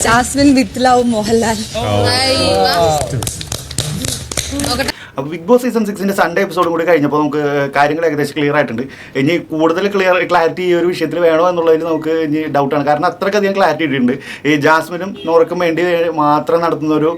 Jasmine with love Mohanlal. അപ്പോൾ big boss season 6 Sunday എപ്പിസോഡും കൂടി കഴിഞ്ഞപ്പോൾ നമുക്ക് കാര്യങ്ങൾ ഏകദേശം ക്ലിയർ ആയിട്ടുണ്ട്. ഇനി കൂടുതൽ ക്ലാരിറ്റി ഈ ഒരു വിഷയത്തിൽ വേണോ എന്നുള്ളതിൽ നമുക്ക് ഇനി ഡൗട്ടാണ്. കാരണം അത്രയ്ക്കധികം ക്ലാരിറ്റി ഇട്ടിട്ടുണ്ട്. ഈ ജാസ്മിനും നോറയ്ക്കും വേണ്ടി മാത്രം നടത്തുന്ന ഒരു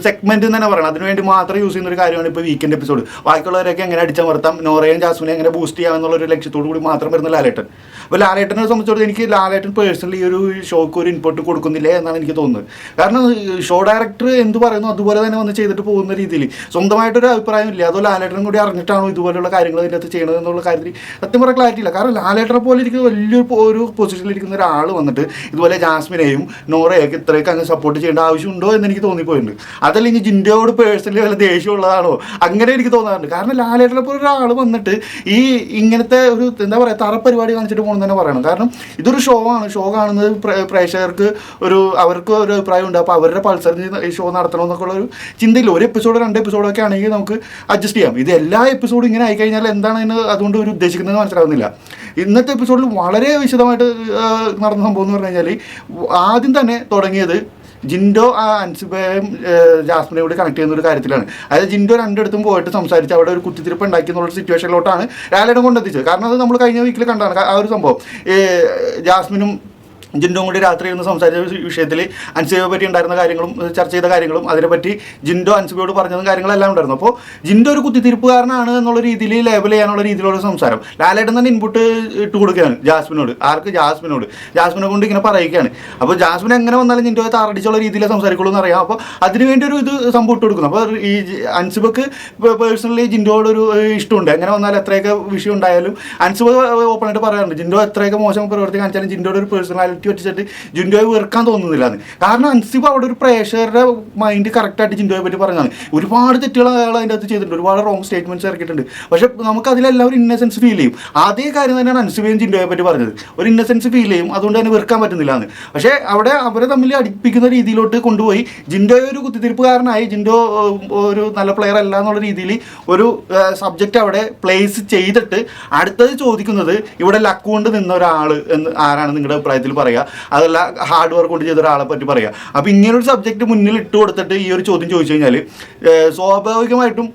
സെഗ്മെൻറ്റ് തന്നെ പറയണം. അതിനുവേണ്ടി മാത്രം യൂസ് ചെയ്യുന്ന ഒരു കാര്യമാണ് ഇപ്പോൾ വീക്കെൻഡ് എപ്പിസോഡ്. ബാക്കിയുള്ളവരൊക്കെ എങ്ങനെ അടിച്ചമർത്താം, നോറയും ജാസ്മിനെ എങ്ങനെ ബൂസ്റ്റ് ചെയ്യാം എന്നുള്ളൊരു ലക്ഷ്യത്തോടു കൂടി മാത്രം വരുന്ന ലാലേട്ടൻ. അപ്പോൾ ലാലേട്ടനെ സംബന്ധിച്ചിടത്തോളം എനിക്ക് ലാലേട്ടൻ പേഴ്സണലി ഈ ഒരു ഷോക്ക് ഒരു ഇൻപുട്ട് കൊടുക്കുന്നില്ല എന്നാണ് എനിക്ക് തോന്നുന്നത്. കാരണം ഷോ ഡയറക്ടർ എന്ത് പറയുന്നു അതുപോലെ തന്നെ വന്ന് ചെയ്തിട്ട് പോകുന്ന രീതിയിൽ സ്വന്തമായിട്ടൊരു അഭിപ്രായം ഇല്ല. അതോ ലാലേട്ടനും കൂടി അറിഞ്ഞിട്ടാണോ ഇതുപോലെയുള്ള കാര്യങ്ങൾ ഇതിൻ്റെ അകത്ത് ചെയ്യണത് എന്നുള്ള കാര്യത്തിൽ സത്യം പറയാൻ ക്ലാരിറ്റി ഇല്ല. കാരണം ലാലേട്ടനെ പോലെ ഇരിക്കുന്ന വലിയൊരു പൊസിഷനിലിരിക്കുന്ന ഒരാൾ വന്നിട്ട് ഇതുപോലെ ജാസ്മിനെയും നോറയൊക്കെ ഇത്രയൊക്കെ അങ്ങ് സപ്പോർട്ട് ചെയ്യേണ്ട ആവശ്യമുണ്ടോ എന്ന് എനിക്ക് തോന്നിപ്പോയിട്ടുണ്ട്. അതല്ല ഇനി ജിൻഡോയോട് പേഴ്സണലി വല്ല ദേഷ്യമുള്ളതാണോ അങ്ങനെ എനിക്ക് തോന്നാറുണ്ട്. കാരണം ലാലേട്ടനെ പോലെ ഒരാൾ വന്നിട്ട് ഈ ഇങ്ങനത്തെ ഒരു എന്താ പറയുക തറപ്പരിപാടി കാണിച്ചിട്ട് പോകണം തന്നെ പറയണം. കാരണം ഇതൊരു ഷോ ആണ്. ഷോ കാണുന്നത് പ്രേക്ഷകർക്ക് അവർക്ക് ഒരു അഭിപ്രായം ഉണ്ട്. അപ്പോൾ അവരുടെ പൾസറിന് ഈ ഷോ നടത്തണമെന്നൊക്കെ ഉള്ള ഒരു ചിന്തയില്ല. ഒരു എപ്പിസോഡോ 2 എപ്പിസോഡൊക്കെ ആണെങ്കിൽ നമുക്ക് അഡ്ജസ്റ്റ് ചെയ്യാം. ഇത് എല്ലാ എപ്പിസോഡും ഇങ്ങനെ ആയിക്കഴിഞ്ഞാൽ എന്താണ് അതിന് അതുകൊണ്ട് ഒരു ഉദ്ദേശിക്കുന്നത് മനസ്സിലാവുന്നില്ല. ഇന്നത്തെ എപ്പിസോഡിൽ വളരെ വിശദമായിട്ട് നടന്ന സംഭവം എന്ന് പറഞ്ഞു കഴിഞ്ഞാൽ ആദ്യം തന്നെ തുടങ്ങിയത് ജിൻഡോ അൻസിബയും ജാസ്മിനെയും കൂടി കണക്ട് ചെയ്യുന്ന ഒരു കാര്യത്തിലാണ്. അതായത് ജിൻഡോ രണ്ടിടത്തും പോയിട്ട് സംസാരിച്ച് അവിടെ ഒരു കുത്തിത്തിരിപ്പ് ഉണ്ടാക്കി എന്നുള്ള സിറ്റുവേഷനിലോട്ടാണ് ലാലേട്ടൻ കൊണ്ടെത്തിച്ചത്. കാരണം അത് നമ്മൾ കഴിഞ്ഞ വീക്കിൽ കണ്ടാണ് ആ ഒരു സംഭവം. ജാസ്മിനും ജിൻഡോയും കൂടി രാത്രി ഇരുന്ന് സംസാരിച്ച വിഷയത്തിൽ അൻസിബയെ പറ്റി ഉണ്ടായിരുന്ന കാര്യങ്ങളും ചർച്ച ചെയ്ത കാര്യങ്ങളും അതിനെപ്പറ്റി ജിൻഡോ അൻസിബയോട് പറഞ്ഞതും കാര്യങ്ങളെല്ലാം ഉണ്ടായിരുന്നു. അപ്പോൾ ജിൻഡോ ഒരു കുത്തിത്തിരിപ്പുകാരനാണ് എന്നുള്ള രീതിയിൽ ലേബൽ ചെയ്യാനുള്ള രീതിയിലുള്ള സംസാരം ലാലേട്ടൻ തന്നെ ഇൻപുട്ട് ഇട്ട് കൊടുക്കുകയാണ് ജാസ്മിനോട്. ജാസ്മിനെ കൊണ്ട് ഇങ്ങനെ പറയുകയാണ്. അപ്പോൾ ജാസ്മിൻ എങ്ങനെ വന്നാലും ജിൻഡോയെ താറടിച്ചുള്ള രീതിയിൽ സംസാരിക്കുള്ളൂ എന്നറിയാം. അപ്പോൾ അതിനുവേണ്ടി ഒരു ഇത് സംഭവം ഇട്ട് കൊടുക്കുന്നു. അപ്പോൾ ഈ അൻസിബക്ക് പേഴ്സണലി ജിൻഡോയോട് ഒരു ഇഷ്ടമുണ്ട്. എങ്ങനെ വന്നാലും എത്രയൊക്കെ വിഷയം ഉണ്ടായാലും അൻസിബ ഓപ്പണായിട്ട് പറയാറുണ്ട് ജിൻഡോ എത്രയൊക്കെ മോശം പ്രവൃത്തി കാണിച്ചാലും ജിൻഡോയുടെ ഒരു പേഴ്സണാലിറ്റി വെച്ചിട്ട് ജിൻഡോയെ വെറുക്കാൻ തോന്നുന്നില്ല എന്ന്. കാരണം അൻസിബ് അവിടെ ഒരു പ്രേക്ഷകരുടെ മൈൻഡ് കറക്റ്റായിട്ട് ജിൻഡോയെ പറ്റി പറഞ്ഞതാണ്. ഒരുപാട് തെറ്റുകൾ അയാൾ അതിൻ്റെ അകത്ത് ചെയ്തിട്ടുണ്ട്, ഒരുപാട് റോങ് സ്റ്റേറ്റ്മെൻറ്റ്സ് ഇറക്കിയിട്ടുണ്ട്. പക്ഷേ നമുക്ക് അതിലെല്ലാം ഒരു ഇന്നസെൻസ് ഫീൽ ചെയ്യും. അതേ കാര്യം തന്നെയാണ് അൻസിബയും ജിൻഡോയെ പറ്റി പറഞ്ഞത്. ഒരു ഇന്നസെൻസ് ഫീൽ ചെയ്യും, അതുകൊണ്ട് തന്നെ വെറുക്കാൻ പറ്റുന്നില്ല എന്ന്. പക്ഷേ അവിടെ അവരെ തമ്മിൽ അടുപ്പിക്കുന്ന രീതിയിലോട്ട് കൊണ്ടുപോയി ജിൻഡോയെ ഒരു കുത്തിത്തിരിപ്പുകാരനായി ജിൻഡോ ഒരു നല്ല പ്ലെയർ അല്ല എന്നുള്ള രീതിയിൽ ഒരു സബ്ജക്റ്റ് അവിടെ പ്ലേസ് ചെയ്തിട്ട് അടുത്തത് ചോദിക്കുന്നത് ഇവിടെ ലക്ക് കൊണ്ട് നിന്ന ഒരാൾ എന്ന് ആരാണ് നിങ്ങളുടെ അഭിപ്രായത്തിൽ പറയുക, അതല്ല ഹാർഡ് വർക്ക് കൊണ്ട് ചെയ്ത ഒരാളെ പറ്റി പറയുക. അപ്പോൾ ഇങ്ങനൊരു സബ്ജക്റ്റ് മുന്നിൽ ഇട്ട് കൊടുത്തിട്ട് ഈ ഒരു ചോദ്യം ചോദിച്ചു കഴിഞ്ഞാൽ സ്വാഭാവികമായിട്ടും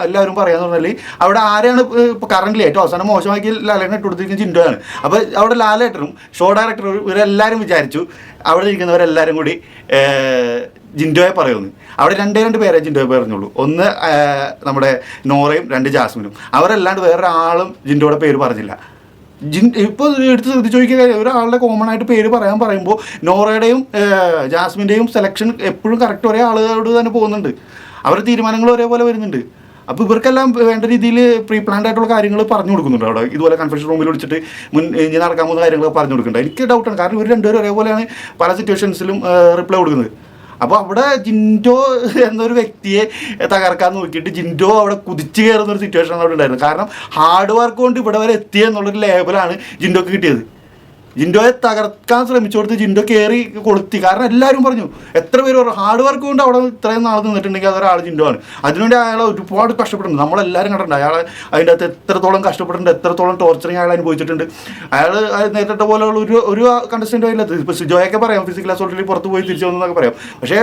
എല്ലാവരും പറയാന്ന് പറഞ്ഞാൽ അവിടെ ആരെയാണ് ഇപ്പോൾ കറൻ്റ് ഏറ്റവും അവസാനം മോശമാക്കി ലാലേട്ടൻ ഇട്ട് കൊടുത്തിരിക്കുന്ന ജിൻഡോയാണ്. അപ്പോൾ അവിടെ ലാലേട്ടനും ഷോ ഡയറക്ടറും ഇവരെല്ലാവരും വിചാരിച്ചു അവിടെ ഇരിക്കുന്നവരെല്ലാവരും കൂടി ജിൻഡോയെ പറയുമെന്ന്. അവിടെ രണ്ട് പേരെ ജിൻഡോയെ പറഞ്ഞുള്ളൂ. ഒന്ന് നമ്മുടെ നോറയും 2 ജാസ്മിനും. അവരല്ലാണ്ട് വേറൊരാളും ജിൻഡോയുടെ പേര് പറഞ്ഞില്ല. ഇപ്പോൾ എടുത്ത് ശ്രദ്ധിച്ച് ചോദിക്കുക, ഒരാളുടെ കോമൺ ആയിട്ട് പേര് പറയുമ്പോൾ നോറയുടെയും ജാസ്മിൻ്റെയും സെലക്ഷൻ എപ്പോഴും കറക്റ്റ് ഒരേ ആളുകളോട് തന്നെ പോകുന്നുണ്ട്. അവരുടെ തീരുമാനങ്ങൾ ഒരേപോലെ വരുന്നുണ്ട്. അപ്പോൾ ഇവർക്കെല്ലാം വേണ്ട രീതിയിൽ പ്രീ പ്ലാൻഡ് ആയിട്ടുള്ള കാര്യങ്ങൾ പറഞ്ഞു കൊടുക്കുന്നുണ്ട്. അവിടെ ഇതുപോലെ കൺഫെഷൻ റൂമിൽ വിളിച്ചിട്ട് ഇനി നടക്കാൻ പോകുന്ന കാര്യങ്ങളൊക്കെ പറഞ്ഞു കൊടുക്കുന്നുണ്ട്. എനിക്ക് ഡൗട്ടാണ്. കാരണം ഇവർ രണ്ടുപേരും ഒരേപോലെയാണ് പല സിറ്റുവേഷൻസിലും റിപ്ലൈ കൊടുക്കുന്നത്. അപ്പോൾ അവിടെ ജിൻഡോ എന്നൊരു വ്യക്തിയെ തകർക്കാൻ നോക്കിയിട്ട് ജിൻഡോ അവിടെ കുതിച്ച് കയറുന്നൊരു സിറ്റുവേഷനാണ് അവിടെ ഉണ്ടായിരുന്നത്. കാരണം ഹാർഡ് വർക്ക് കൊണ്ട് ഇവിടെ വരെ എത്തിയെന്നുള്ളൊരു ലേബലാണ് ജിൻഡോക്ക് കിട്ടിയത്. ജിൻഡോയെ തകർക്കാൻ ശ്രമിച്ചു കൊടുത്ത് ജിൻഡോ കയറി കൊളുത്തി. കാരണം എല്ലാവരും പറഞ്ഞു, എത്ര പേര് പറഞ്ഞു ഹാർഡ് വർക്ക് കൊണ്ട് അവിടെ ഇത്രയും നാൾ നിന്നിട്ടുണ്ടെങ്കിൽ അതൊരാൾ ജിൻഡോ ആണ്. അതിനുവേണ്ടി അയാൾ ഒരുപാട് കഷ്ടപ്പെട്ടിട്ടുണ്ട്. നമ്മളെല്ലാവരും കണ്ടിട്ടുണ്ട് അയാൾ അതിൻ്റെ അകത്ത് എത്രത്തോളം കഷ്ടപ്പെട്ടിട്ടുണ്ട്, എത്രത്തോളം ടോർച്ചറിങ് അയാൾ അനുഭവിച്ചിട്ടുണ്ട്. അയാൾ നേരിട്ട പോലെയുള്ള ഒരു കണ്ടസ്റ്റൻ്റ് അതിനകത്ത് ഇപ്പോൾ സിജോയൊക്കെ പറയാം ഫിസിക്കൽ അസോൾട്ടിൽ പുറത്ത് പോയി തിരിച്ചു വന്നതൊക്കെ പറയാം. പക്ഷേ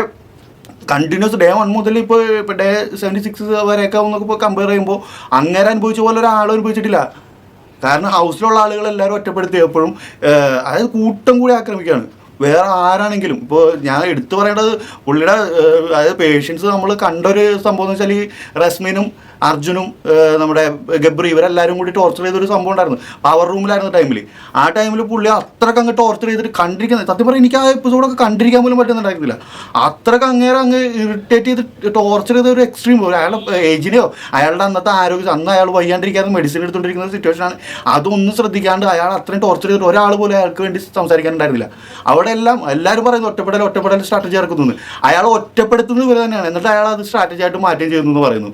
കണ്ടിന്യൂസ് ഡേ 1 മുതൽ ഇപ്പോൾ ഡേ 76 വരെയൊക്കെ നമുക്ക് കമ്പയർ ചെയ്യുമ്പോൾ അങ്ങനെ അനുഭവിച്ച പോലെ ഒരാൾ അനുഭവിച്ചിട്ടില്ല. കാരണം ഹൗസിലുള്ള ആളുകളെല്ലാവരും ഒറ്റപ്പെടുത്തിയപ്പോഴും അതായത് കൂട്ടം കൂടി ആക്രമിക്കുകയാണ്. വേറെ ആരാണെങ്കിലും ഇപ്പോൾ ഞാൻ എടുത്തു പറയേണ്ടത് പുള്ളിയുടെ അതായത് പേഷ്യൻസ് നമ്മൾ കണ്ടൊരു സംഭവം എന്ന് വെച്ചാൽ ഈ റസ്മിനും അർജുനും നമ്മുടെ ഗബ്രി ഇവരെല്ലാവരും കൂടി ടോർച്ചർ ചെയ്തൊരു സംഭവം ഉണ്ടായിരുന്നു. പവർ റൂമിലായിരുന്ന ടൈമിൽ. ആ ടൈമിൽ പുള്ളി അത്രയ്ക്ക് അങ്ങ് ടോർച്ചർ ചെയ്തിട്ട് കണ്ടിരിക്കുന്നത് സത്യം പറഞ്ഞാൽ എനിക്ക് ആ എപ്പിസോഡൊക്കെ കണ്ടിരിക്കാൻ പോലും പറ്റുന്നുണ്ടായിരുന്നില്ല. അത്രയ്ക്ക് അങ്ങ് ഇറിറ്റേറ്റ് ചെയ്ത് ടോർച്ചർ ചെയ്ത ഒരു എക്സ്ട്രീം അയാളുടെ ഏജിനെയോ അയാളുടെ അന്നത്തെ ആരോഗ്യം അന്ന് അയാൾ വയ്യാണ്ടിരിക്കാതെ മെഡിസിൻ എടുത്തുകൊണ്ടിരിക്കുന്ന സിറ്റുവേഷനാണ്. അതൊന്നും ശ്രദ്ധിക്കാണ്ട് അയാൾ അത്രയും ടോർച്ചർ ചെയ്തിട്ട് ഒരാൾ പോലും അയാൾക്ക് വേണ്ടി സംസാരിക്കാനുണ്ടായിരുന്നില്ല. അവിടെ എല്ലാവരും പറയുന്നു ഒറ്റപ്പെടൽ സ്ട്രാറ്റജി ഇറക്കുന്നു. അയാൾ ഒറ്റപ്പെടുത്തുന്നത് ഇവർ തന്നെയാണ്. എന്നിട്ട് അയാൾ അത് സ്ട്രാറ്റജി ആയിട്ട് മാറ്റുകയും ചെയ്യുന്നു എന്ന് പറയുന്നു.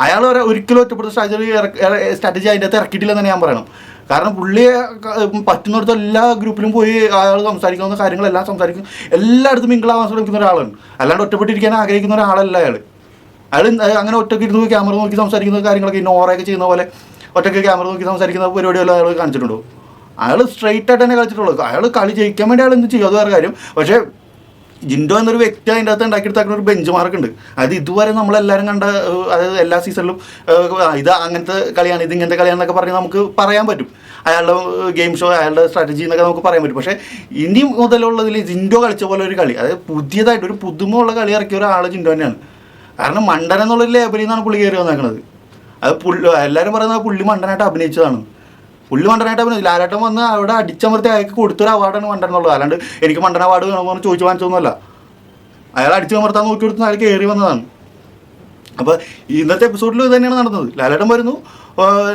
അയാൾ ഒരിക്കലും ഒറ്റപ്പെടുത്ത സ്ട്രാറ്റജി അതിൻ്റെ അകത്ത് ഇറക്കിയിട്ടില്ലെന്ന് തന്നെ ഞാൻ പറയണം. കാരണം പുള്ളിയെ പറ്റുന്നിടത്ത് എല്ലാ ഗ്രൂപ്പിലും പോയി അയാൾ സംസാരിക്കാവുന്ന കാര്യങ്ങളെല്ലാം സംസാരിക്കും. എല്ലായിടത്തും മിങ്കിളാവാൻ ശ്രമിക്കുന്ന ഒരാളാണ്. അല്ലാണ്ട് ഒറ്റപ്പെട്ടിരിക്കാൻ ആഗ്രഹിക്കുന്ന ഒരാളല്ല അയാൾ. അങ്ങനെ ഒറ്റയ്ക്ക് ഇരുന്ന് ക്യാമറ നോക്കി സംസാരിക്കുന്ന കാര്യങ്ങളൊക്കെ നോറയൊക്കെ ചെയ്യുന്ന പോലെ ഒറ്റയ്ക്ക് ക്യാമറ നോക്കി സംസാരിക്കുന്ന പരിപാടിയെല്ലാം അയാൾ കാണിച്ചിട്ടുണ്ടോ? അയാൾ സ്ട്രെയിറ്റ് ആയിട്ട് തന്നെ കളിച്ചിട്ടുള്ളൂ. അയാൾ കളി ജയിക്കാൻ വേണ്ടി അയാൾ എന്ത് ചെയ്യും അത് വേറെ കാര്യം. പക്ഷേ ജിൻഡോ എന്നൊരു വ്യക്തി അതിൻ്റെ അകത്ത് ഉണ്ടാക്കിയെടുത്താക്കുന്ന ഒരു ബെഞ്ച് മാർക്ക് ഉണ്ട്. അത് ഇതുവരെ നമ്മളെല്ലാവരും കണ്ട, അതായത് എല്ലാ സീസണിലും ഇത് അങ്ങനത്തെ കളിയാണ്, ഇത് ഇങ്ങനത്തെ കളിയാണെന്നൊക്കെ പറഞ്ഞ് നമുക്ക് പറയാൻ പറ്റും. അയാളുടെ ഗെയിം ഷോ, അയാളുടെ സ്ട്രാറ്റജി എന്നൊക്കെ നമുക്ക് പറയാൻ പറ്റും. പക്ഷേ ഇനി മുതലുള്ളതിൽ ജിൻഡോ കളിച്ച പോലെ ഒരു കളി, അതായത് പുതിയതായിട്ട് ഒരു പുതുമുള്ള കളി ഇറക്കിയ ഒരാൾ ജിൻഡോ തന്നെയാണ്. കാരണം മണ്ടൻ എന്നുള്ളൊരു ലേബലിൽ നിന്നാണ് പുള്ളി കയറി വന്നേക്കുന്നത്. അത് എല്ലാവരും പറയുന്നത് പുള്ളി മണ്ടനായിട്ട് അഭിനയിച്ചതാണ്. പുള്ളി മണ്ടനായിട്ട് അഭിനയിച്ചു. ലാലേട്ടൻ വന്ന് അവിടെ അടിച്ചമർത്തി അയാൾക്ക് കൊടുത്തൊരു അവാർഡാണ് മണ്ടൻ എന്നുള്ളത്. അല്ലാണ്ട് എനിക്ക് മണ്ടൻ അവാർഡ് വേണമെന്ന് ചോദിച്ചു വാങ്ങിച്ചൊന്നുമല്ല. അയാൾ അടിച്ചമർത്താൻ നോക്കി കൊടുത്ത് അയാൾ കയറി വന്നതാണ്. അപ്പോൾ ഇന്നത്തെ എപ്പിസോഡിൽ ഇത് തന്നെയാണ് നടന്നത്. ലാലേട്ടൻ വരുന്നു,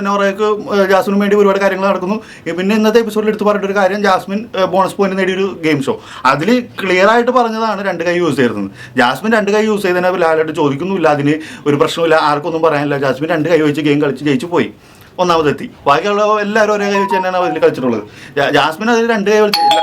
നോറയ്ക്ക് ജാസ്മിന് വേണ്ടി ഒരുപാട് കാര്യങ്ങൾ നടക്കുന്നു. പിന്നെ ഇന്നത്തെ എപ്പിസോഡിൽ എടുത്ത് പറഞ്ഞിട്ടൊരു കാര്യം, ജാസ്മിൻ ബോണസ് പോയിന്റ് നേടിയൊരു ഗെയിം ഷോ. അതിൽ ക്ലിയർ ആയിട്ട് പറഞ്ഞതാണ് 2 കൈ യൂസ് ചെയ്തിരുന്നത്. ജാസ്മിൻ 2 കൈ യൂസ് ചെയ്തതിനെ ലാലേട്ടൻ ചോദിക്കുന്നുമില്ല, അതിന് ഒരു പ്രശ്നമില്ല, ആർക്കൊന്നും പറയാനില്ല. ജാസ്മിൻ 2 കൈ വെച്ച് ഗെയിം കളിച്ച് ജയിച്ചു പോയി, ഒന്നാമതെത്തി. ബാക്കിയുള്ള എല്ലാവരും ഒരേ കൈ വെച്ച് തന്നെയാണ് അതിൽ കളിച്ചിട്ടുള്ളത്. ജാസ്മിൻ അതിൽ 2 കൈ കളിച്ചില്ല.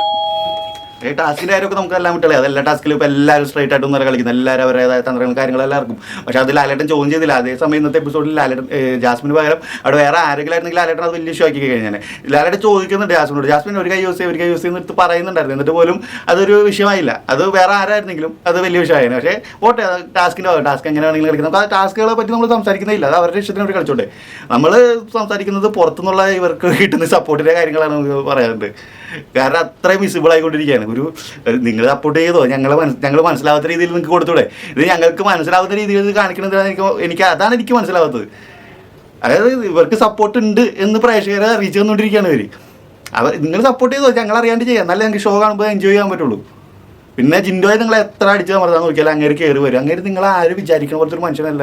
ടാസ്കിൻ്റെ കാര്യമൊക്കെ നമുക്ക് എല്ലാം വിട്ടല്ലേ, അതെല്ലാ ടാസ്കിലും ഇപ്പോൾ എല്ലാവരും സ്ട്രൈറ്റ് ആയിട്ട് ഒന്നും കളിക്കുന്നത്, എല്ലാവരും അവരുടേതായ തന്ത്രങ്ങളും കാര്യങ്ങളെല്ലാവർക്കും. പക്ഷേ അത് ലാലേട്ടൻ ചോദ്യം ചെയ്തില്ല. അതേസമയം ഇന്നത്തെ എപ്പിസോഡിൽ ലാലേട്ടൻ ജാസ്മിന് പകരം അവിടെ വേറെ ആരെങ്കിലും ആയിരുന്നെങ്കിൽ ലാലേട്ടൻ അത് വലിയ ഇഷ്യൂ ആക്കി കഴിഞ്ഞാൽ. ലാലേട്ടൻ ചോദിക്കുന്നുണ്ട് ജാസ്മിനോട്, ജാസ്മിൻ ഒരു കൈ യൂസ് ചെയ്യുന്നിട്ട് പറയുന്നുണ്ടായിരുന്നു. എന്നിട്ട് പോലും അതൊരു വിഷയമായില്ല. അത് വേറെ ആരായിരുന്നെങ്കിലും അത് വലിയ വിഷയമായിരുന്നു. പക്ഷേ ഓട്ടെ, ടാസ്കിൻ്റെ ടാസ്ക് എങ്ങനെയാണെങ്കിലും കളിക്കുന്നത്. നമുക്ക് ആ ടാസ്കുകളെ പറ്റി നമ്മൾ സംസാരിക്കുന്നില്ല, അത് അവരുടെ ഇഷ്ടത്തിന് വേണ്ടി കളിച്ചോട്ടെ. നമ്മൾ സംസാരിക്കുന്നത് പുറത്തുനിന്നുള്ള ഇവർക്ക് കിട്ടുന്ന സപ്പോർട്ടിൻ്റെ കാര്യങ്ങളാണ് നമുക്ക് പറയാറുണ്ട്. കാരണം അത്രയും വിസിബിൾ ആയിക്കൊണ്ടിരിക്കുകയാണ്. നിങ്ങൾ സപ്പോർട്ട് ചെയ്തോ, ഞങ്ങൾ മനസ്സിലാവാത്ത രീതിയിൽ നിങ്ങൾക്ക് കൊടുത്തൂടെ? ഇത് ഞങ്ങൾക്ക് മനസ്സിലാവുന്ന രീതിയിൽ കാണിക്കുന്നത് അതാണ് എനിക്ക് മനസ്സിലാവാത്തത്. അതായത് ഇവർക്ക് സപ്പോർട്ട് ഉണ്ട് എന്ന് പ്രേക്ഷകരെ അറിയിച്ചു തന്നുകൊണ്ടിരിക്കുകയാണ് നിങ്ങൾ സപ്പോർട്ട് ചെയ്തോ, ഞങ്ങൾ അറിയാണ്ട് ചെയ്യാം, എന്നാലേ ഞങ്ങൾക്ക് ഷോ കാണുമ്പോൾ എൻജോയ് ചെയ്യാൻ പറ്റുള്ളൂ. പിന്നെ ജിൻഡോയെ നിങ്ങൾ എത്ര അടിച്ച് അമർത്താൻ നോക്കിയാൽ അങ്ങേര് കയറി വരും. അങ്ങേര് നിങ്ങൾ ആരും വിചാരിക്കുന്ന പോലത്തെ ഒരു മനുഷ്യനല്ല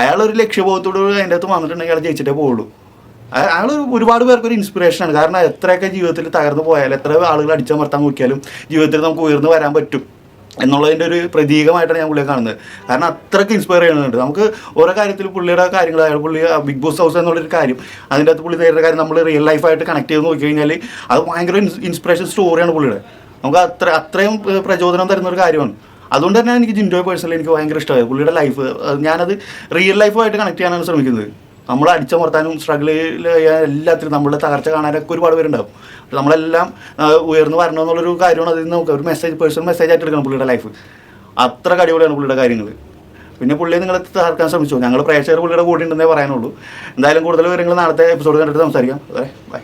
അയാളൊരു ലക്ഷ്യബോധത്തോട് അതിൻ്റെ അകത്ത് വന്നിട്ടുണ്ടെങ്കിൽ അയാൾ ജയിച്ചിട്ടേ പോവുള്ളൂ. അയാൾ ഒരുപാട് പേർക്കൊരു ഇൻസ്പിറേഷനാണ്. കാരണം എത്രയൊക്കെ ജീവിതത്തിൽ തകർന്നു പോയാലും, എത്ര ആളുകൾ അടിച്ചമർത്താൻ നോക്കിയാലും ജീവിതത്തിൽ നമുക്ക് ഉയർന്നു വരാൻ പറ്റും എന്നുള്ളതിൻ്റെ ഒരു പ്രതീകമായിട്ടാണ് ഞാൻ പുള്ളിയെ കാണുന്നത്. കാരണം അത്രയ്ക്ക് ഇൻസ്പയർ ചെയ്യുന്നുണ്ട്. നമുക്ക് ഓരോ കാര്യത്തിൽ പുള്ളിയുടെ കാര്യങ്ങൾ, പുള്ളി ബിഗ് ബോസ് ഹൗസ് എന്നുള്ളൊരു കാര്യം, അതിൻ്റെ അകത്ത് പുള്ളി നേരിടുന്ന കാര്യം നമ്മൾ റിയൽ ലൈഫായിട്ട് കണക്ട് ചെയ്ത് നോക്കി കഴിഞ്ഞാൽ അത് ഭയങ്കര ഇൻസ്പിറേഷൻ സ്റ്റോറിയാണ് പുള്ളിയുടെ. നമുക്ക് അത്രയും പ്രചോദനം തരുന്നൊരു കാര്യമാണ്. അതുകൊണ്ട് തന്നെ എനിക്ക് ജിൻഡോയെ പേഴ്സണലി എനിക്ക് ഭയങ്കര ഇഷ്ടമായി. പുള്ളിയുടെ ലൈഫ് ഞാനത് റിയൽ ലൈഫുമായിട്ട് കണക്ട് ചെയ്യാനാണ് ശ്രമിക്കുന്നത്. നമ്മൾ അടിച്ചമർത്താനും സ്ട്രഗിൾ ചെയ്യാൻ എല്ലാത്തിലും നമ്മളുടെ തകർച്ച കാണാനൊക്കെ ഒരുപാട് പേരുണ്ടാവും. നമ്മളെല്ലാം ഉയർന്നു വരണമെന്നുള്ളൊരു കാര്യമാണ്. അതിൽ നമുക്ക് ഒരു പേഴ്സണൽ മെസ്സേജ് ആയിട്ട് എടുക്കണം പുള്ളിയുടെ ലൈഫ്. അത്ര അടിപൊളിയാണ് പുള്ളിയുടെ കാര്യങ്ങൾ. പിന്നെ പുള്ളിയെ നിങ്ങൾ തകർക്കാൻ ശ്രമിച്ചു. ഞങ്ങൾ പ്രേക്ഷകർ പുള്ളിയുടെ കൂടെ ഉണ്ടെന്നേ പറയാനുള്ളൂ. എന്തായാലും കൂടുതൽ വിവരങ്ങൾ നാളത്തെ എപ്പിസോഡ് കണ്ടിട്ട് സംസാരിക്കാം. അതെ, ബൈ.